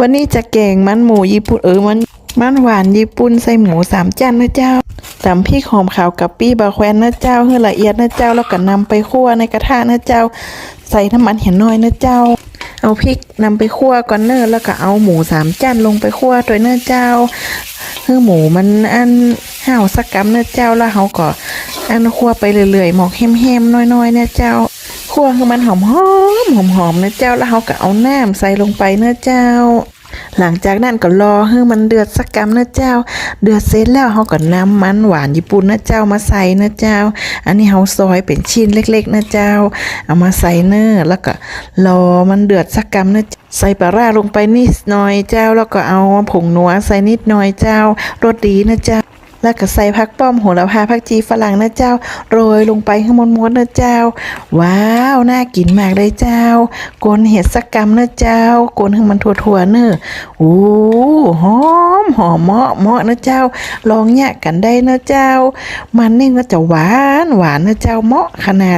วันนี้จะแกงมันหมูญี่ปุ่นมันหวานญี่ปุ่นใส่หมู3 จานนะเจ้าตำพริกหอมขาวกับปี้บะแควนนะเจ้าให้ละเอียดนะเจ้าแล้วก็นำไปคั่วในกระทะนะเจ้าใส่น้ำมันเห็นน้อยนะเจ้าเอาพริกนำไปคั่วก่อนเนอะแล้วก็เอาหมู3 จานลงไปคั่วด้วยนะเจ้าให้หมูมันห่าวสักกำนะเจ้าแล้วเขาก็คั่วไปเรื่อยๆหมอกแห้มๆน้อยๆนะเจ้าคั่วให้มันหอมๆนะเจ้าแล้วเขาก็เอาน้ำใส่ลงไปนะเจ้าหลังจากนั้นก็รอให้มันเดือดสักกำนะเจ้าเดือดเสร็จแล้วเขาก็นำมันหวานญี่ปุ่นนะเจ้ามาใส่นะเจ้าอันนี้เขาซอยเป็นชิ้นเล็กๆนะเจ้าเอามาใส่เนื้อแล้วก็รอมันเดือดสักกำนะใส่ปลาร้าลงไปนิดหน่อยเจ้าแล้วก็เอาผงนัวใส่นิดหน่อยเจ้ารสดีนะเจ้าแล้วก็ใส่ผักป้อมโหระพาผักชีฝรั่งนะเจ้าโรยลงไปให้ม้วนๆนะเจ้าว้าวน่ากินมากเลยเจ้ากวนเห็ดสักกำนะเจ้ากวนให้มันทั่วๆเนอะโอ้หอมเหมาะนะเจ้าลองแยกกันได้นะเจ้ามันนี่ก็จะหวานนะเจ้าเหมาะขนาด